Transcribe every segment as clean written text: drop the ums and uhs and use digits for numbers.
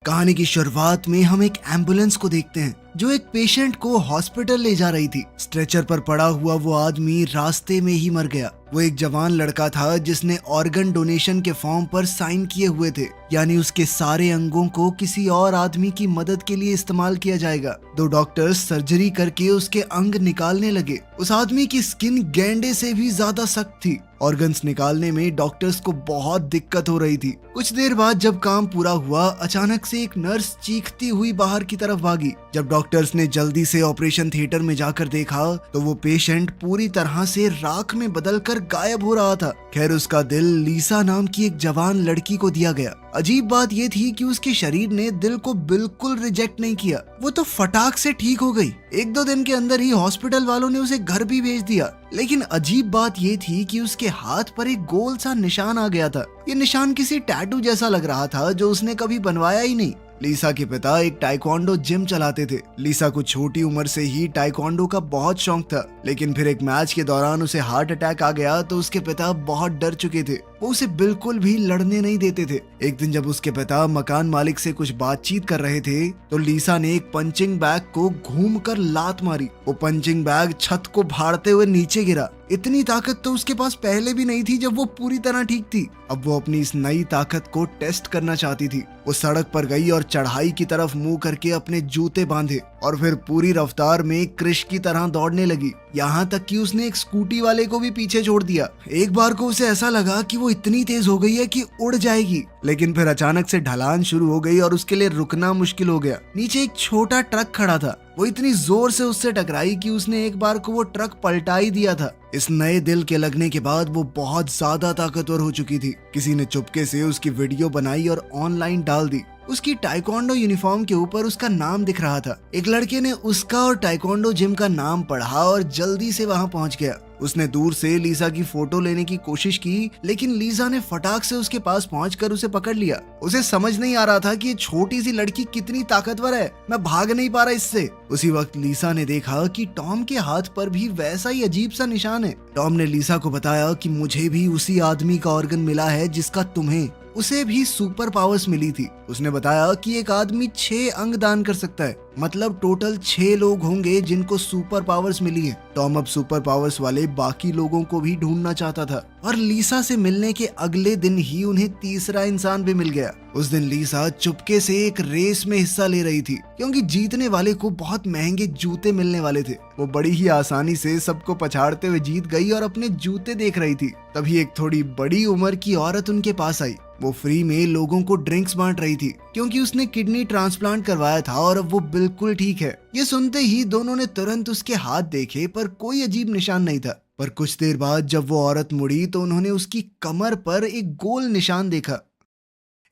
कहानी की शुरुआत में हम एक एम्बुलेंस को देखते हैं जो एक पेशेंट को हॉस्पिटल ले जा रही थी। स्ट्रेचर पर पड़ा हुआ वो आदमी रास्ते में ही मर गया। वो एक जवान लड़का था जिसने ऑर्गन डोनेशन के फॉर्म पर साइन किए हुए थे, यानी उसके सारे अंगों को किसी और आदमी की मदद के लिए इस्तेमाल किया जाएगा। 2 डॉक्टर्स सर्जरी करके उसके अंग निकालने लगे। उस आदमी की स्किन गैंडे से भी ज्यादा सख्त थी। ऑर्गन्स निकालने में डॉक्टर्स को बहुत दिक्कत हो रही थी। कुछ देर बाद जब काम पूरा हुआ, अचानक से एक नर्स चीखती हुई बाहर की तरफ भागी। जब डॉक्टर्स ने जल्दी से ऑपरेशन थिएटर में जाकर देखा तो वो पेशेंट पूरी तरह से राख में बदलकर गायब हो रहा था। खैर, उसका दिल लीसा नाम की एक जवान लड़की को दिया गया। अजीब बात ये थी कि उसके शरीर ने दिल को बिल्कुल रिजेक्ट नहीं किया। वो तो फटाक से ठीक हो गई। 1-2 दिन के अंदर ही हॉस्पिटल वालों ने उसे घर भी भेज दिया। लेकिन अजीब बात ये थी कि उसके हाथ पर एक गोल सा निशान आ गया था। ये निशान किसी टैटू जैसा लग रहा था जो उसने कभी बनवाया ही नहीं। लीसा के पिता एक टाइक्वांडो जिम चलाते थे। लीसा को छोटी उम्र से ही टाइक्वांडो का बहुत शौक था, लेकिन फिर एक मैच के दौरान उसे हार्ट अटैक आ गया तो उसके पिता बहुत डर चुके थे। वो उसे बिल्कुल भी लड़ने नहीं देते थे। एक दिन जब उसके पिता मकान मालिक से कुछ बातचीत कर रहे थे तो लीसा ने एक पंचिंग बैग को घूमकर लात मारी। वो पंचिंग बैग छत को फाड़ते हुए नीचे गिरा। इतनी ताकत तो उसके पास पहले भी नहीं थी जब वो पूरी तरह ठीक थी। अब वो अपनी इस नई ताकत को टेस्ट करना चाहती थी। वो सड़क पर गई और चढ़ाई की तरफ मुंह करके अपने जूते बांधे और फिर पूरी रफ्तार में क्रिश की तरह दौड़ने लगी। यहाँ तक कि उसने एक स्कूटी वाले को भी पीछे छोड़ दिया। एक बार को उसे ऐसा लगा कि वो इतनी तेज हो गई है कि उड़ जाएगी, लेकिन फिर अचानक से ढलान शुरू हो गई और उसके लिए रुकना मुश्किल हो गया। नीचे एक छोटा ट्रक खड़ा था। वो इतनी जोर से उससे टकराई कि उसने एक बार को वो ट्रक पलटा ही दिया था। इस नए दिल के लगने के बाद वो बहुत ज्यादा ताकतवर हो चुकी थी। किसी ने चुपके से उसकी वीडियो बनाई और ऑनलाइन डाल दी। उसकी टाइक्वांडो यूनिफॉर्म के ऊपर उसका नाम दिख रहा था। एक लड़के ने उसका और टाइक्वांडो जिम का नाम पढ़ा और जल्दी से वहां पहुंच गया। उसने दूर से लीसा की फोटो लेने की कोशिश की, लेकिन लीसा ने फटाक से उसके पास पहुंचकर उसे पकड़ लिया। उसे समझ नहीं आ रहा था कि ये छोटी सी लड़की कितनी ताकतवर है। मैं भाग नहीं पा रहा इससे। उसी वक्त लीसा ने देखा कि टॉम के हाथ पर भी वैसा ही अजीब सा निशान है। टॉम ने लीसा को बताया कि मुझे भी उसी आदमी का ऑर्गन मिला है जिसका तुम्हें। उसे भी सुपर पावर्स मिली थी। उसने बताया कि एक आदमी 6 अंग दान कर सकता है, मतलब टोटल 6 लोग होंगे जिनको सुपर पावर्स मिली है। टॉम अब सुपर पावर्स वाले बाकी लोगों को भी ढूंढना चाहता था और लीसा से मिलने के अगले दिन ही उन्हें तीसरा इंसान भी मिल गया। उस दिन लीसा चुपके से एक रेस में हिस्सा ले रही थी, क्योंकि जीतने वाले को बहुत महंगे जूते मिलने वाले थे। वो बड़ी ही आसानी से सबको पछाड़ते हुए जीत गई और अपने जूते देख रही थी। तभी एक थोड़ी बड़ी उम्र की औरत उनके पास आई। वो फ्री में लोगों को ड्रिंक्स बांट रही थी, क्योंकि उसने किडनी ट्रांसप्लांट करवाया था और अब वो बिल्कुल ठीक है। ये सुनते ही दोनों ने तुरंत उसके हाथ देखे, पर कोई अजीब निशान नहीं था। पर कुछ देर बाद जब वो औरत मुड़ी तो उन्होंने उसकी कमर पर एक गोल निशान देखा।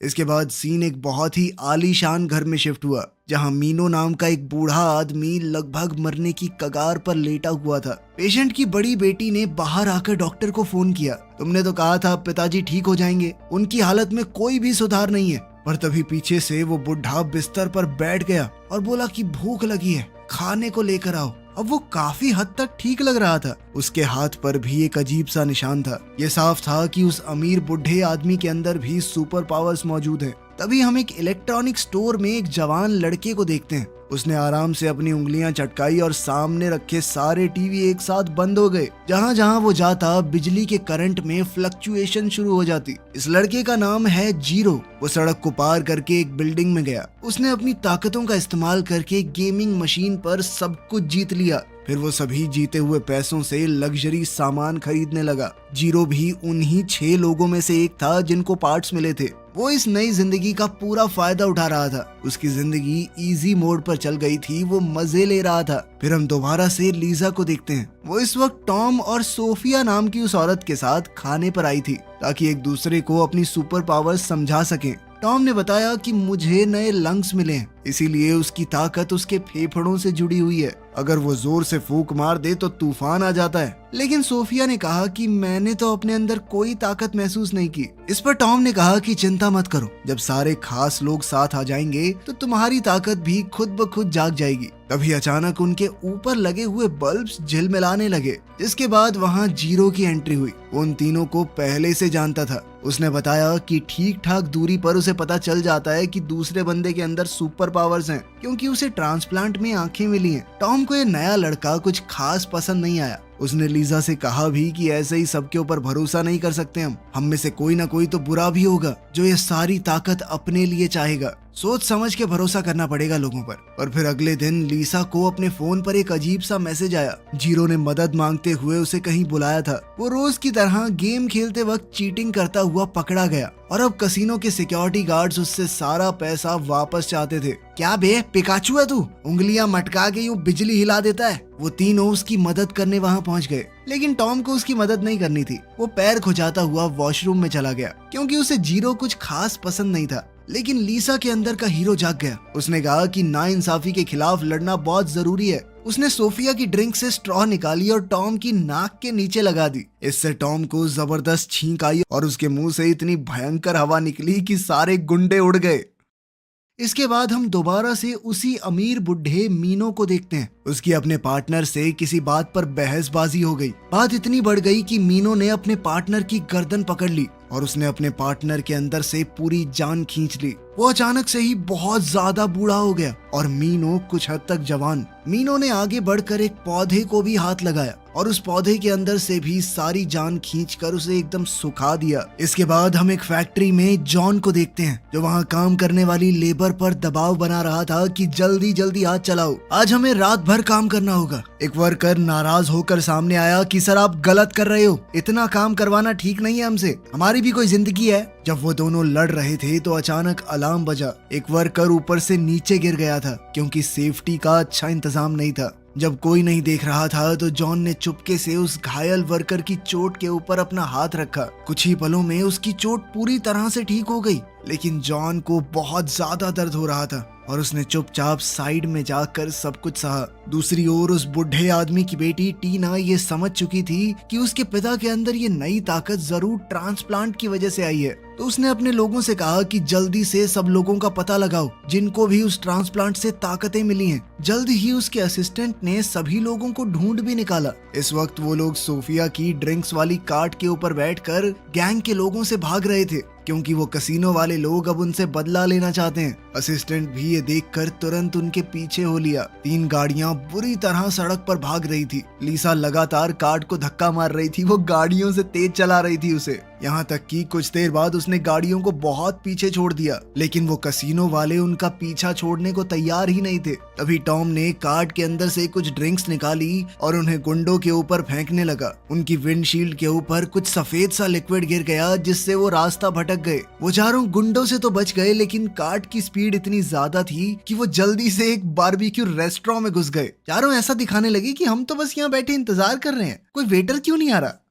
इसके बाद सीन एक बहुत ही आलीशान घर में शिफ्ट हुआ, जहां मीनो नाम का एक बूढ़ा आदमी लगभग मरने की कगार पर लेटा हुआ था। पेशेंट की बड़ी बेटी ने बाहर आकर डॉक्टर को फोन किया। तुमने तो कहा था पिताजी ठीक हो जाएंगे, उनकी हालत में कोई भी सुधार नहीं है। पर तभी पीछे से वो बुढ़ा बिस्तर पर बैठ गया और बोला कि भूख लगी है, खाने को लेकर आओ। अब वो काफी हद तक ठीक लग रहा था। उसके हाथ पर भी एक अजीब सा निशान था। ये साफ था कि उस अमीर बुढ़े आदमी के अंदर भी सुपर पावर्स मौजूद हैं। तभी हम एक इलेक्ट्रॉनिक स्टोर में एक जवान लड़के को देखते हैं। उसने आराम से अपनी उंगलियां चटकाई और सामने रखे सारे टीवी एक साथ बंद हो गए। जहां जहां वो जाता बिजली के करंट में फ्लक्चुएशन शुरू हो जाती। इस लड़के का नाम है जीरो। वो सड़क को पार करके एक बिल्डिंग में गया। उसने अपनी ताकतों का इस्तेमाल करके गेमिंग मशीन पर सब कुछ जीत लिया। फिर वो सभी जीते हुए पैसों से लग्जरी सामान खरीदने लगा। जीरो भी उन्हीं 6 लोगों में से एक था जिनको पार्ट्स मिले थे। वो इस नई जिंदगी का पूरा फायदा उठा रहा था। उसकी जिंदगी इजी मोड पर चल गई थी। वो मजे ले रहा था। फिर हम दोबारा से लीजा को देखते हैं। वो इस वक्त टॉम और सोफिया नाम की उस औरत के साथ खाने पर आई थी, ताकि एक दूसरे को अपनी सुपर पावर्स समझा सकें। टॉम ने बताया कि मुझे नए लंग्स मिले हैं, इसीलिए उसकी ताकत उसके फेफड़ों से जुड़ी हुई है। अगर वो जोर से फूंक मार दे तो तूफान आ जाता है। लेकिन सोफिया ने कहा कि मैंने तो अपने अंदर कोई ताकत महसूस नहीं की। इस पर टॉम ने कहा कि चिंता मत करो, जब सारे खास लोग साथ आ जाएंगे तो तुम्हारी ताकत भी खुद ब खुद जाग जाएगी। तभी अचानक उनके ऊपर लगे हुए बल्ब्स झिलमिलाने लगे, जिसके बाद वहाँ जीरो की एंट्री हुई। वो उन तीनों को पहले से जानता था। उसने बताया कि ठीक ठाक दूरी पर उसे पता चल जाता है कि दूसरे बंदे के अंदर सुपर पावर्स हैं, क्योंकि उसे ट्रांसप्लांट में आंखें मिली हैं। टॉम को ये नया लड़का कुछ खास पसंद नहीं आया। उसने लीजा से कहा भी कि ऐसे ही सबके ऊपर भरोसा नहीं कर सकते हम में से कोई ना कोई तो बुरा भी होगा जो ये सारी ताकत अपने लिए चाहेगा। सोच समझ के भरोसा करना पड़ेगा लोगों पर। और फिर अगले दिन लीसा को अपने फोन पर एक अजीब सा मैसेज आया। जीरो ने मदद मांगते हुए उसे कहीं बुलाया था। वो रोज की तरह गेम खेलते वक्त चीटिंग करता हुआ पकड़ा गया और अब कसिनो के सिक्योरिटी गार्ड्स उससे सारा पैसा वापस चाहते थे। क्या बे, पिकाचू है तू? उंगलियां मटका के यूं बिजली हिला देता है। वो तीनों उसकी मदद करने वहां पहुंच गए, लेकिन टॉम को उसकी मदद नहीं करनी थी। वो पैर खुजाता हुआ वॉशरूम में चला गया, क्योंकि उसे जीरो कुछ खास पसंद नहीं था। लेकिन लीसा के अंदर का हीरो जाग गया। उसने कहा कि नाइंसाफी के खिलाफ लड़ना बहुत जरूरी है। उसने सोफिया की ड्रिंक से स्ट्रॉ निकाली और टॉम की नाक के नीचे लगा दी। इससे टॉम को जबरदस्त छींक आई और उसके मुंह से इतनी भयंकर हवा निकली कि सारे गुंडे उड़ गए। इसके बाद हम दोबारा से उसी अमीर बुढ़े मीनो को देखते हैं। उसकी अपने पार्टनर से किसी बात पर बहसबाजी हो गई। बात इतनी बढ़ गई कि मीनो ने अपने पार्टनर की गर्दन पकड़ ली और उसने अपने पार्टनर के अंदर से पूरी जान खींच ली। वो अचानक से ही बहुत ज्यादा बूढ़ा हो गया और मीनो कुछ हद तक जवान। मीनो ने आगे बढ़कर एक पौधे को भी हाथ लगाया और उस पौधे के अंदर से भी सारी जान खींचकर उसे एकदम सुखा दिया। इसके बाद हम एक फैक्ट्री में जॉन को देखते हैं, जो वहाँ काम करने वाली लेबर पर दबाव बना रहा था कि जल्दी जल्दी हाथ चलाओ, आज हमें रात भर काम करना होगा। एक वर्कर नाराज होकर सामने आया कि सर आप गलत कर रहे हो, इतना काम करवाना ठीक नहीं है हमसे, हमारी भी कोई जिंदगी है। जब वो दोनों लड़ रहे थे तो अचानक अलार्म बजा। एक वर्कर ऊपर से नीचे गिर गया था, क्योंकि सेफ्टी का अच्छा इंतजाम नहीं था। जब कोई नहीं देख रहा था तो जॉन ने चुपके से उस घायल वर्कर की चोट के ऊपर अपना हाथ रखा। कुछ ही पलों में उसकी चोट पूरी तरह से ठीक हो गई, लेकिन जॉन को बहुत ज्यादा दर्द हो रहा था और उसने चुपचाप साइड में जाकर सब कुछ सहा। दूसरी ओर उस बुढ़े आदमी की बेटी टीना ये समझ चुकी थी कि उसके पिता के अंदर ये नई ताकत जरूर ट्रांसप्लांट की वजह से आई है। तो उसने अपने लोगों से कहा कि जल्दी से सब लोगों का पता लगाओ जिनको भी उस ट्रांसप्लांट से ताकतें मिली हैं। जल्द ही उसके असिस्टेंट ने सभी लोगों को ढूंढ भी निकाला। इस वक्त वो लोग सोफिया की ड्रिंक्स वाली कार्ट के ऊपर बैठकर गैंग के लोगों से भाग रहे थे, क्योंकि वो कसिनो वाले लोग अब उनसे बदला लेना चाहते हैं। असिस्टेंट भी ये देखकर तुरंत उनके पीछे हो लिया। 3 गाड़ियां बुरी तरह सड़क पर भाग रही थी। लीसा लगातार कार्ट को धक्का मार रही थी, वो गाड़ियों से तेज चला रही थी उसे, यहाँ तक कि कुछ देर बाद उसने गाड़ियों को बहुत पीछे छोड़ दिया। लेकिन वो कसिनो वाले उनका पीछा छोड़ने को तैयार ही नहीं थे। तभी टॉम ने कार्ट के अंदर से कुछ ड्रिंक्स निकाली और उन्हें गुंडों के ऊपर फेंकने लगा। उनकी विंडशील्ड के ऊपर कुछ सफेद सा लिक्विड गिर गया, जिससे वो रास्ता भटक गए। वो चारों गुंडों से तो बच गए, लेकिन कार्ट की स्पीड इतनी ज्यादा थी कि वो जल्दी से एक बारबेक्यू रेस्टोरेंट में घुस गए। चारों ऐसा दिखाने लगे कि हम तो बस यहाँ बैठे इंतजार कर रहे हैं, कोई वेटर क्यों नहीं आ रहा।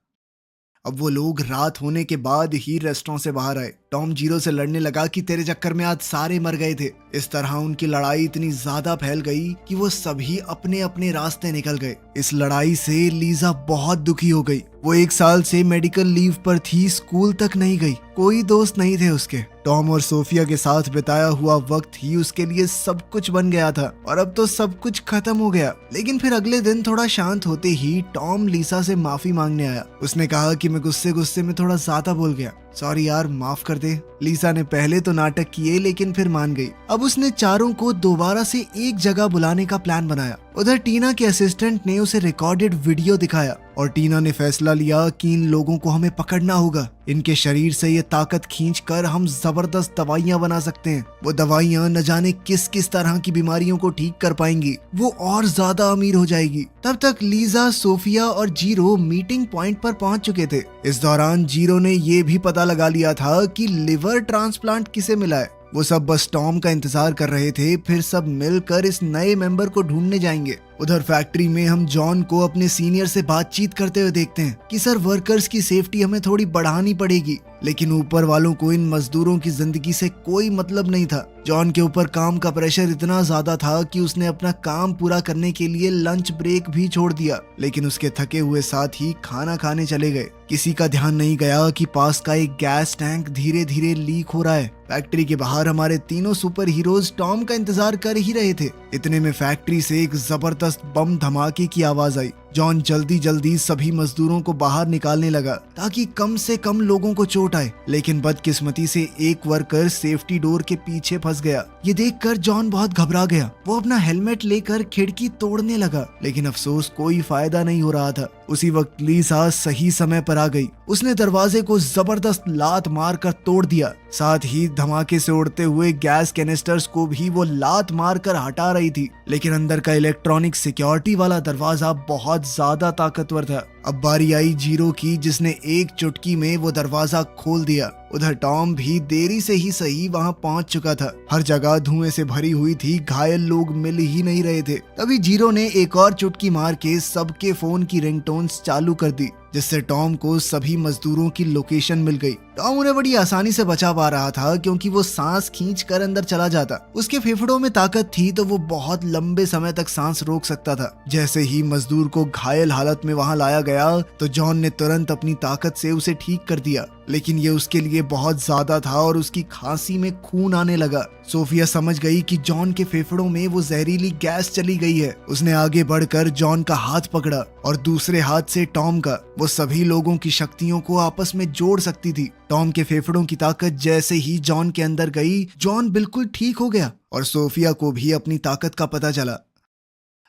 अब वो लोग रात होने के बाद ही रेस्टोरेंट से बाहर आए। टॉम जीरो से लड़ने लगा कि तेरे चक्कर में आज सारे मर गए थे। इस तरह उनकी लड़ाई इतनी ज्यादा फैल गई कि वो सभी अपने अपने रास्ते निकल गए। इस लड़ाई से लीजा बहुत दुखी हो गई। वो 1 साल से मेडिकल लीव पर थी, स्कूल तक नहीं गई, कोई दोस्त नहीं थे उसके। टॉम और सोफिया के साथ बिताया हुआ वक्त ही उसके लिए सब कुछ बन गया था और अब तो सब कुछ खत्म हो गया। लेकिन फिर अगले दिन थोड़ा शांत होते ही टॉम लीसा से माफी मांगने आया। उसने कहा कि मैं गुस्से में थोड़ा ज्यादा बोल गया, सॉरी यार माफ कर दे। लीसा ने पहले तो नाटक किए, लेकिन फिर मान गई। अब उसने चारों को दोबारा से एक जगह बुलाने का प्लान बनाया। उधर टीना के असिस्टेंट ने उसे रिकॉर्डेड वीडियो दिखाया और टीना ने फैसला लिया कि इन लोगों को हमें पकड़ना होगा। इनके शरीर से ये ताकत खींचकर हम जबरदस्त दवाइयां बना सकते हैं। वो दवाइयां न जाने किस किस तरह की बीमारियों को ठीक कर पाएंगी। वो और ज्यादा अमीर हो जाएगी। तब तक लीजा, सोफिया और जीरो मीटिंग पॉइंट पर पहुंच चुके थे। इस दौरान जीरो ने ये भी पता लगा लिया था कि लिवर ट्रांसप्लांट किसे मिला है। वो सब बस टॉम का इंतजार कर रहे थे, फिर सब मिलकर इस नए मेंबर को ढूंढने जाएंगे। उधर फैक्ट्री में हम जॉन को अपने सीनियर से बातचीत करते हुए देखते हैं कि सर वर्कर्स की सेफ्टी हमें थोड़ी बढ़ानी पड़ेगी। लेकिन ऊपर वालों को इन मजदूरों की जिंदगी से कोई मतलब नहीं था। जॉन के ऊपर काम का प्रेशर इतना ज्यादा था कि उसने अपना काम पूरा करने के लिए लंच ब्रेक भी छोड़ दिया। लेकिन उसके थके हुए साथ ही खाना खाने चले गए। किसी का ध्यान नहीं गया कि पास का एक गैस टैंक धीरे धीरे लीक हो रहा है। फैक्ट्री के बाहर हमारे तीनों सुपर हीरोज टॉम का इंतजार कर ही रहे थे। इतने में फैक्ट्री से एक जबरदस्त बम धमाके की आवाज आई, जॉन जल्दी जल्दी सभी मजदूरों को बाहर निकालने लगा ताकि कम से कम लोगों को चोट आए, लेकिन बदकिस्मती से एक वर्कर सेफ्टी डोर के पीछे फंस गया। ये देखकर जॉन बहुत घबरा गया। वो अपना हेलमेट लेकर खिड़की तोड़ने लगा, लेकिन अफसोस कोई फायदा नहीं हो रहा था। उसी वक्त लीसा सही समय पर आ गई। उसने दरवाजे को जबरदस्त लात मारकर तोड़ दिया। साथ ही धमाके से उड़ते हुए गैस कैनिस्टर्स को भी वो लात मारकर हटा रही थी, लेकिन अंदर का इलेक्ट्रॉनिक सिक्योरिटी वाला दरवाजा बहुत ज्यादा ताकतवर था। अब बारी आई जीरो की, जिसने एक चुटकी में वो दरवाजा खोल दिया। उधर टॉम भी देरी से ही सही वहां पहुंच चुका था। हर जगह धुएं से भरी हुई थी, घायल लोग मिल ही नहीं रहे थे। तभी जीरो ने एक और चुटकी मार के सबके फोन की रिंगटोन्स चालू कर दी, जिससे टॉम को सभी मजदूरों की लोकेशन मिल गई। टॉम उन्हें बड़ी आसानी से बचा पा रहा था, क्योंकि वो सांस खींच कर अंदर चला जाता। उसके फेफड़ों में ताकत थी तो वो बहुत लंबे समय तक सांस रोक सकता था। जैसे ही मजदूर को घायल हालत में वहां लाया गया तो जॉन ने तुरंत अपनी ताकत से उसे ठीक कर दिया, लेकिन ये उसके लिए बहुत ज्यादा था और उसकी खांसी में खून आने लगा। सोफिया समझ गई कि जॉन के फेफड़ों में वो जहरीली गैस चली गई है। उसने आगे बढ़कर जॉन का हाथ पकड़ा और दूसरे हाथ से टॉम का। वो सभी लोगों की शक्तियों को आपस में जोड़ सकती थी। टॉम के फेफड़ों की ताकत जैसे ही जॉन के अंदर गई, जॉन बिल्कुल ठीक हो गया और सोफिया को भी अपनी ताकत का पता चला।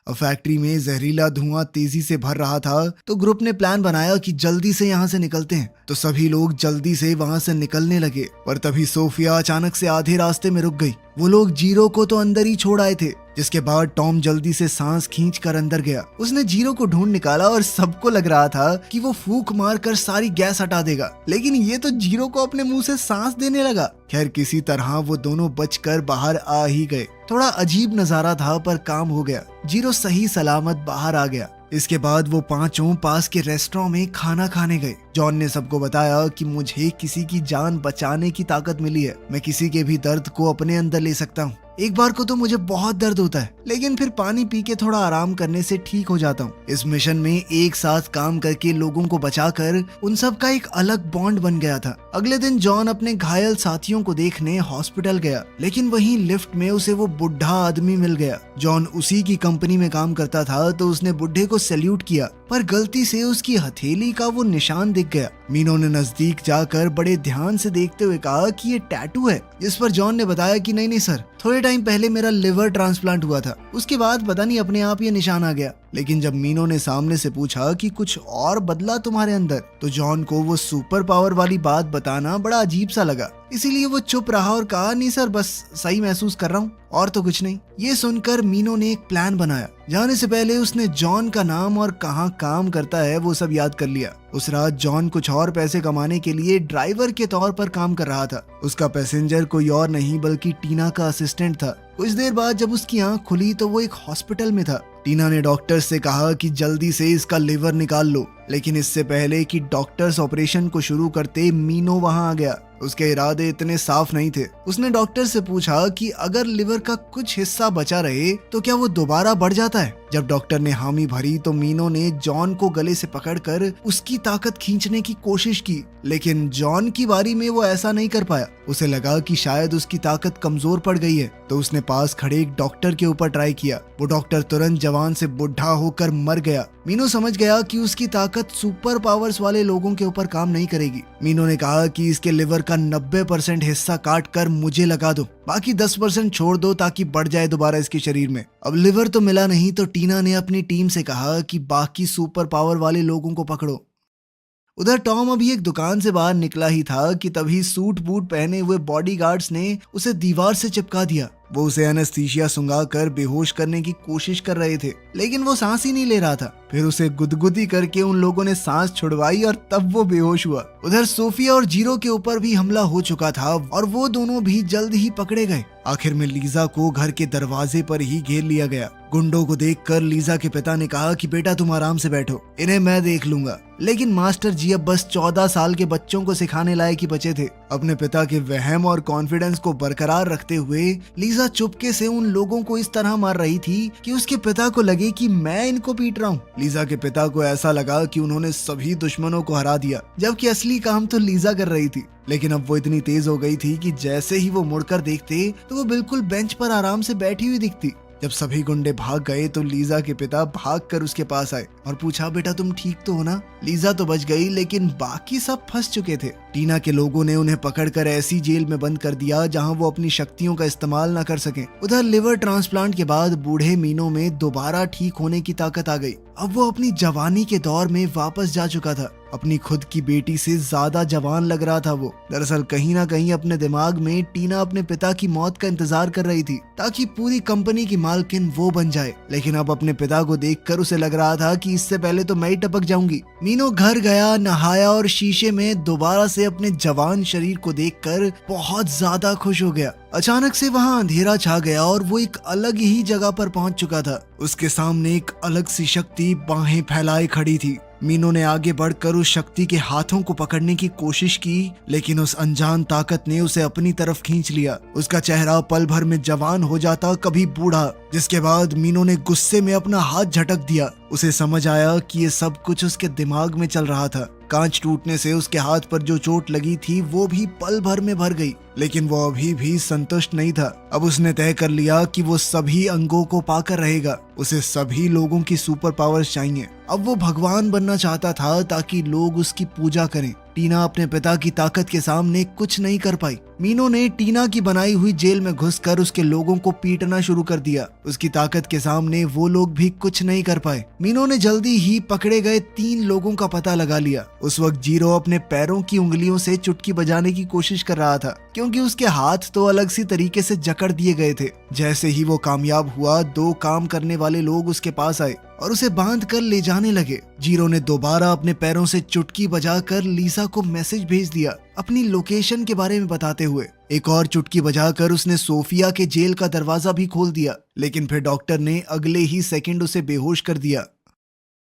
अब फैक्ट्री में जहरीला धुआं तेजी से भर रहा था, तो ग्रुप ने प्लान बनाया कि जल्दी से यहाँ से निकलते हैं। तो सभी लोग जल्दी से वहाँ से निकलने लगे, पर तभी सोफिया अचानक से आधे रास्ते में रुक गई। वो लोग जीरो को तो अंदर ही छोड़ आए थे, जिसके बाद टॉम जल्दी से सांस खींच कर अंदर गया। उसने जीरो को ढूंढ निकाला और सबको लग रहा था कि वो फूंक मारकर सारी गैस हटा देगा, लेकिन ये तो जीरो को अपने मुंह से सांस देने लगा। खैर, किसी तरह वो दोनों बचकर बाहर आ ही गए। थोड़ा अजीब नजारा था, पर काम हो गया। जीरो सही सलामत बाहर आ गया। इसके बाद वो पांचों पास के रेस्टोरेंट में खाना खाने गए। जॉन ने सबको बताया कि मुझे किसी की जान बचाने की ताकत मिली है। मैं किसी के भी दर्द को अपने अंदर ले सकता हूँ। एक बार को तो मुझे बहुत दर्द होता है, लेकिन फिर पानी पी के थोड़ा आराम करने से ठीक हो जाता हूँ। इस मिशन में एक साथ काम करके लोगों को बचाकर उन सब का एक अलग बॉन्ड बन गया था। अगले दिन जॉन अपने घायल साथियों को देखने हॉस्पिटल गया, लेकिन वहीं लिफ्ट में उसे वो बुढ़ा आदमी मिल गया। जॉन उसी की कंपनी में काम करता था, तो उसने बुढ़े को सैल्यूट किया, पर गलती से उसकी हथेली का वो निशान दिख गया। मीनो ने नजदीक जाकर बड़े ध्यान से देखते हुए कहा कि ये टैटू है, जिस पर जॉन ने बताया कि नहीं सर, थोड़े टाइम पहले मेरा लिवर ट्रांसप्लांट हुआ था, उसके बाद पता नहीं अपने आप ये निशान आ गया। लेकिन जब मीनो ने सामने से पूछा कि कुछ और बदला तुम्हारे अंदर, तो जॉन को वो सुपर पावर वाली बात बताना बड़ा अजीब सा लगा। इसीलिए वो चुप रहा और कहा, नहीं सर, बस सही महसूस कर रहा हूँ और तो कुछ नहीं। ये सुनकर मीनो ने एक प्लान बनाया। जाने से पहले उसने जॉन का नाम और कहाँ काम करता है वो सब याद कर लिया। उस रात जॉन कुछ और पैसे कमाने के लिए ड्राइवर के तौर पर काम कर रहा था। उसका पैसेंजर कोई और नहीं बल्कि टीना का असिस्टेंट था। कुछ देर बाद जब उसकी आंख खुली तो वो एक हॉस्पिटल में था। टीना ने डॉक्टर से कहा कि जल्दी से इसका लिवर निकाल लो, लेकिन इससे पहले कि डॉक्टर्स ऑपरेशन को शुरू करते, मीनो वहां आ गया। उसके इरादे इतने साफ नहीं थे। उसने डॉक्टर से पूछा कि अगर लिवर का कुछ हिस्सा बचा रहे तो क्या वो दोबारा बढ़ जाता है। जब डॉक्टर ने हामी भरी तो मीनो ने जॉन को गले से पकड़कर उसकी ताकत खींचने की कोशिश की, लेकिन जॉन की बारी में वो ऐसा नहीं कर पाया। उसे लगा कि शायद उसकी ताकत कमजोर पड़ गई है, तो उसने पास खड़े एक डॉक्टर के ऊपर ट्राई किया। वो डॉक्टर तुरंत जवान से बुढ़ा होकर मर गया। मीनो समझ गया कि उसकी ताकत सुपर पावर्स वाले लोगों के ऊपर काम नहीं करेगी। मीनो ने कहा कि इसके लिवर का 90% हिस्सा काट कर मुझे लगा दो, बाकी 10% छोड़ दो ताकि बढ़ जाए दोबारा इसके शरीर में। अब लिवर तो मिला नहीं, तो टीना ने अपनी टीम से कहा कि बाकी सुपर पावर वाले लोगों को पकड़ो। उधर टॉम अभी एक दुकान से बाहर निकला ही था कि तभी सूट बूट पहने हुए बॉडीगार्ड्स ने उसे दीवार से चिपका दिया। वो उसे एनेस्थीसिया सुंघाकर बेहोश करने की कोशिश कर रहे थे, लेकिन वो सांस ही नहीं ले रहा था। फिर उसे गुदगुदी करके उन लोगों ने सांस छुड़वाई और तब वो बेहोश हुआ। उधर सोफिया और जीरो के ऊपर भी हमला हो चुका था और वो दोनों भी जल्द ही पकड़े गए। आखिर में लीजा को घर के दरवाजे पर ही घेर लिया गया। गुंडों को देखकर लीजा के पिता ने कहा कि बेटा तुम आराम से बैठो, इन्हें मैं देख लूंगा। लेकिन मास्टर जी अब बस 14 साल के बच्चों को सिखाने लायक ही बचे थे। अपने पिता के वहम और कॉन्फिडेंस को बरकरार रखते हुए लीजा चुपके से उन लोगों को इस तरह मार रही थी कि उसके पिता को लगे कि मैं इनको पीट रहा हूँ। लीजा के पिता को ऐसा लगा कि उन्होंने सभी दुश्मनों को हरा दिया, जबकि असली काम तो लीजा कर रही थी। लेकिन अब वो इतनी तेज हो गई थी कि जैसे ही वो मुड़कर देखते तो वो बिल्कुल बेंच पर आराम से बैठी हुई दिखती। जब सभी गुंडे भाग गए तो लीजा के पिता भागकर उसके पास आए और पूछा, बेटा तुम ठीक तो हो ना? लीजा तो बच गई लेकिन बाकी सब फंस चुके थे। टीना के लोगों ने उन्हें पकड़कर ऐसी जेल में बंद कर दिया जहां वो अपनी शक्तियों का इस्तेमाल न कर सके। उधर लिवर ट्रांसप्लांट के बाद बूढ़े मीनो में दोबारा ठीक होने की ताकत आ गई। अब वो अपनी जवानी के दौर में वापस जा चुका था। अपनी खुद की बेटी से ज्यादा जवान लग रहा था वो। दरअसल कहीं ना कहीं अपने दिमाग में टीना अपने पिता की मौत का इंतजार कर रही थी ताकि पूरी कंपनी की मालकिन वो बन जाए। लेकिन अब अपने पिता को देखकर उसे लग रहा था कि इससे पहले तो मैं ही टपक जाऊंगी। मीनो घर गया, नहाया और शीशे में दोबारा से अपने जवान शरीर को देखकर बहुत ज्यादा खुश हो गया। अचानक से वहाँ अंधेरा छा गया और वो एक अलग ही जगह पर पहुंच चुका था। उसके सामने एक अलग सी शक्ति बाहें फैलाए खड़ी थी। मीनो ने आगे बढ़कर उस शक्ति के हाथों को पकड़ने की कोशिश की, लेकिन उस अनजान ताकत ने उसे अपनी तरफ खींच लिया। उसका चेहरा पल भर में जवान हो जाता, कभी बूढ़ा, जिसके बाद मीनो ने गुस्से में अपना हाथ झटक दिया। उसे समझ आया कि ये सब कुछ उसके दिमाग में चल रहा था। कांच टूटने से उसके हाथ पर जो चोट लगी थी वो भी पल भर में भर गई, लेकिन वो अभी भी संतुष्ट नहीं था। अब उसने तय कर लिया कि वो सभी अंगों को पाकर रहेगा। उसे सभी लोगों की सुपर पावर्स चाहिए। अब वो भगवान बनना चाहता था ताकि लोग उसकी पूजा करें। टीना अपने पिता की ताकत के सामने कुछ नहीं कर पाई। मीनो ने टीना की बनाई हुई जेल में घुसकर उसके लोगों को पीटना शुरू कर दिया। उसकी ताकत के सामने वो लोग भी कुछ नहीं कर पाए। मीनो ने जल्दी ही पकड़े गए 3 लोगों का पता लगा लिया। उस वक्त जीरो अपने पैरों की उंगलियों से चुटकी बजाने की कोशिश कर रहा था, क्योंकि उसके हाथ तो अलग सी तरीके से जकड़ दिए गए थे। जैसे ही वो कामयाब हुआ, 2 काम करने वाले लोग उसके पास आए और उसे बांध कर ले जाने लगे। जीरो ने दोबारा अपने पैरों से चुटकी बजाकर लीसा को मैसेज भेज दिया, अपनी लोकेशन के बारे में बताते हुए। एक और चुटकी बजाकर उसने सोफिया के जेल का दरवाजा भी खोल दिया, लेकिन फिर डॉक्टर ने अगले ही सेकंड उसे बेहोश कर दिया।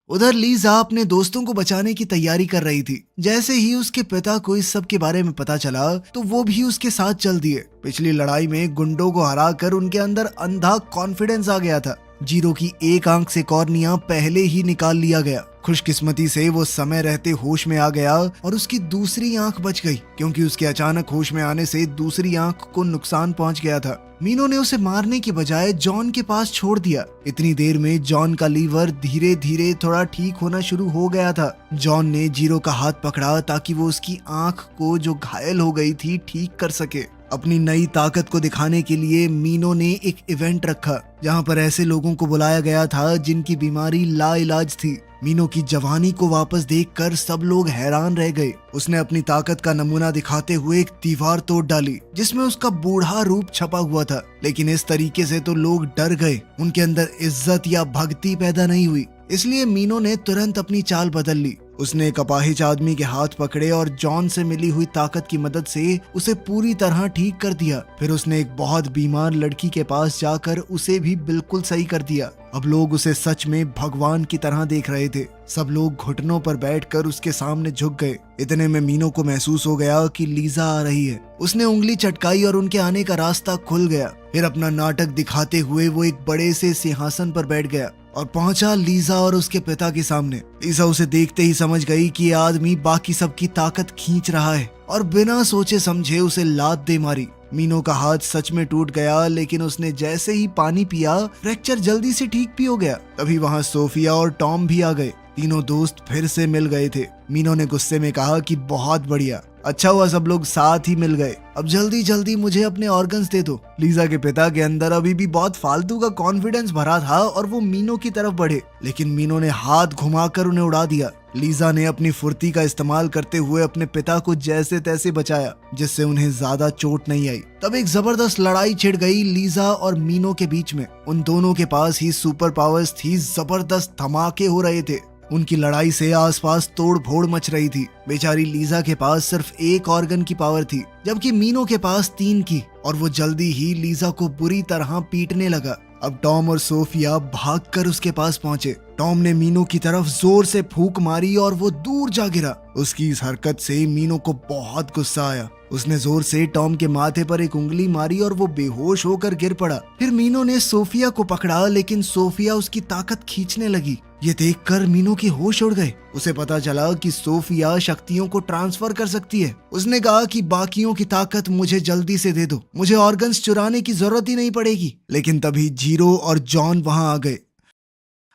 उधर लीजा अपने दोस्तों को बचाने की तैयारी कर रही थी। जैसे ही उसके पिता को इस सब के बारे में पता चला तो वो भी उसके साथ चल दिए। पिछली लड़ाई में गुंडों को हराकर उनके अंदर अंधा कॉन्फिडेंस आ गया था। जीरो की एक आंख से कॉर्निया पहले ही निकाल लिया गया। खुशकिस्मती से वो समय रहते होश में आ गया और उसकी दूसरी आंख बच गई, क्योंकि उसके अचानक होश में आने से दूसरी आंख को नुकसान पहुंच गया था। मीनो ने उसे मारने की बजाय जॉन के पास छोड़ दिया। इतनी देर में जॉन का लीवर धीरे धीरे थोड़ा ठीक होना शुरू हो गया था। जॉन ने जीरो का हाथ पकड़ा ताकि वो उसकी आंख को जो घायल हो गई थी ठीक कर सके। अपनी नई ताकत को दिखाने के लिए मीनो ने एक इवेंट रखा, जहां पर ऐसे लोगों को बुलाया गया था जिनकी बीमारी लाइलाज थी। मीनो की जवानी को वापस देखकर सब लोग हैरान रह गए। उसने अपनी ताकत का नमूना दिखाते हुए एक दीवार तोड़ डाली जिसमें उसका बूढ़ा रूप छपा हुआ था, लेकिन इस तरीके से तो लोग डर गए। उनके अंदर इज्जत या भक्ति पैदा नहीं हुई, इसलिए मीनो ने तुरंत अपनी चाल बदल ली। उसने एक अपाहिज आदमी के हाथ पकड़े और जॉन से मिली हुई ताकत की मदद से उसे पूरी तरह ठीक कर दिया। फिर उसने एक बहुत बीमार लड़की के पास जाकर उसे भी बिल्कुल सही कर दिया। अब लोग उसे सच में भगवान की तरह देख रहे थे। सब लोग घुटनों पर बैठकर उसके सामने झुक गए। इतने में मीनो को महसूस हो गया कि लीजा आ रही है। उसने उंगली चटकाई और उनके आने का रास्ता खुल गया। फिर अपना नाटक दिखाते हुए वो एक बड़े से सिंहासन पर बैठ गया और पहुंचा लीजा और उसके पिता के सामने। लीजा उसे देखते ही समझ गई कि ये आदमी बाकी सबकी ताकत खींच रहा है और बिना सोचे समझे उसे लात दे मारी। मीनो का हाथ सच में टूट गया, लेकिन उसने जैसे ही पानी पिया फ्रैक्चर जल्दी से ठीक भी हो गया। तभी वहाँ सोफिया और टॉम भी आ गए। तीनों दोस्त फिर से मिल गए थे। मीनो ने गुस्से में कहा कि बहुत बढ़िया, अच्छा हुआ सब लोग साथ ही मिल गए। अब जल्दी जल्दी मुझे अपने ऑर्गन्स दे दो। लीजा के पिता के अंदर अभी भी बहुत फालतू का कॉन्फिडेंस भरा था और वो मीनो की तरफ बढ़े, लेकिन मीनो ने हाथ घुमाकर उन्हें उड़ा दिया। लीजा ने अपनी फुर्ती का इस्तेमाल करते हुए अपने पिता को जैसे तैसे बचाया, जिससे उन्हें ज्यादा चोट नहीं आई। तब एक जबरदस्त लड़ाई छिड़ गई लीजा और मीनो के बीच में। उन दोनों के पास ही सुपर पावर्स थी, जबरदस्त धमाके हो रहे थे। उनकी लड़ाई से आसपास तोड़ फोड़ मच रही थी। बेचारी लीजा के पास सिर्फ एक ऑर्गन की पावर थी, जबकि मीनो के पास 3 की, और वो जल्दी ही लीजा को बुरी तरह पीटने लगा। अब टॉम और सोफिया भागकर उसके पास पहुंचे। टॉम ने मीनो की तरफ जोर से फूंक मारी और वो दूर जा गिरा। उसकी इस हरकत से मीनो को बहुत गुस्सा आया। उसने जोर से टॉम के माथे पर एक उंगली मारी और वो बेहोश होकर गिर पड़ा। फिर मीनो ने सोफिया को पकड़ा, लेकिन सोफिया उसकी ताकत खींचने लगी। ये देखकर मीनो के होश उड़ गए। उसे पता चला कि सोफिया शक्तियों को ट्रांसफर कर सकती है। उसने कहा कि बाकियों की ताकत मुझे जल्दी से दे दो, मुझे ऑर्गन्स चुराने की जरूरत ही नहीं पड़ेगी। लेकिन तभी जीरो और जॉन वहां आ गए।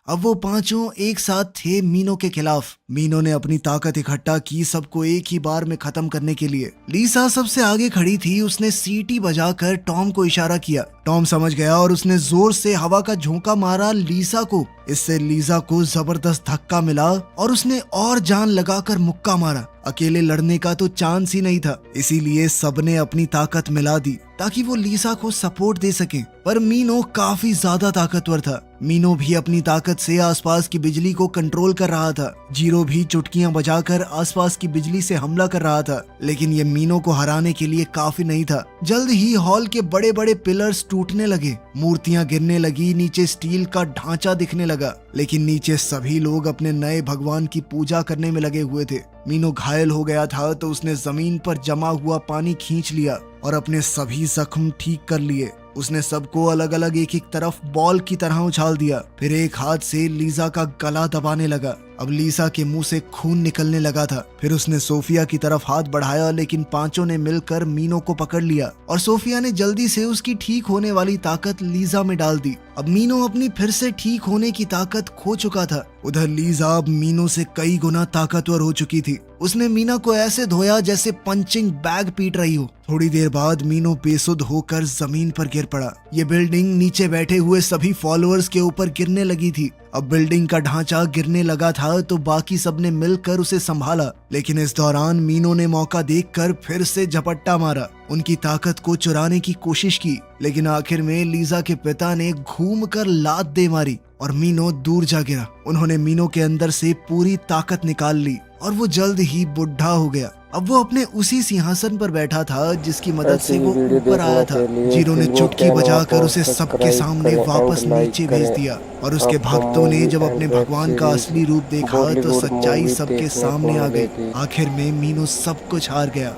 अब वो पांचों एक साथ थे मीनो के खिलाफ। मीनो ने अपनी ताकत इकट्ठा की सबको एक ही बार में खत्म करने के लिए। लीसा सबसे आगे खड़ी थी। उसने सीटी बजाकर टॉम को इशारा किया। टॉम समझ गया और उसने जोर से हवा का झोंका मारा लीसा को। इससे लीसा को जबरदस्त धक्का मिला और उसने और जान लगाकर मुक्का मारा। अकेले लड़ने का तो चांस ही नहीं था, इसीलिए सबने अपनी ताकत मिला दी ताकि वो लीसा को सपोर्ट दे सके। पर मीनो काफी ज्यादा ताकतवर था। मीनो भी अपनी ताकत से आसपास की बिजली को कंट्रोल कर रहा था। जीरो भी चुटकियां बजाकर आसपास की बिजली से हमला कर रहा था। लेकिन ये मीनो को हराने के लिए काफी नहीं था। जल्द ही हॉल के बड़े बड़े पिलर्स टूटने लगे, मूर्तियां गिरने लगी, नीचे स्टील का ढांचा दिखने लगा। लेकिन नीचे सभी लोग अपने नए भगवान की पूजा करने में लगे हुए थे। मीनो घायल हो गया था तो उसने जमीन पर जमा हुआ पानी खींच लिया और अपने सभी जख्म ठीक कर लिए। उसने सबको अलग अलग एक एक तरफ बॉल की तरह उछाल दिया। फिर एक हाथ से लीसा का गला दबाने लगा। अब लीसा के मुंह से खून निकलने लगा था। फिर उसने सोफिया की तरफ हाथ बढ़ाया, लेकिन पांचों ने मिलकर मीनो को पकड़ लिया और सोफिया ने जल्दी से उसकी ठीक होने वाली ताकत लीसा में डाल दी। अब मीनो अपनी फिर से ठीक होने की ताकत खो चुका था। उधर लीसा अब मीनो से कई गुना ताकतवर हो चुकी थी। उसने मीना को ऐसे धोया जैसे पंचिंग बैग पीट रही हो। थोड़ी देर बाद मीनो बेसुध होकर जमीन पर गिर पड़ा। ये बिल्डिंग नीचे बैठे हुए सभी फॉलोअर्स के ऊपर गिरने लगी थी। अब बिल्डिंग का ढांचा गिरने लगा था तो बाकी सबने मिलकर उसे संभाला। लेकिन इस दौरान मीनो ने मौका देखकर फिर से झपट्टा मारा, उनकी ताकत को चुराने की कोशिश की। लेकिन आखिर में लीसा के पिता ने घूमकर लात दे मारी और मीनो दूर जा गिरा। उन्होंने मीनो के अंदर से पूरी ताकत निकाल ली और वो जल्द ही बुढ़ा हो गया। अब वो अपने उसी सिंहासन पर बैठा था जिसकी मदद से वो ऊपर आया था। जीरो ने चुटकी बजाकर उसे सबके सामने वापस नीचे भेज दिया और उसके भक्तों ने जब अपने भगवान का असली रूप देखा तो सच्चाई सबके सामने आ गई। आखिर में मीनो सब कुछ हार गया।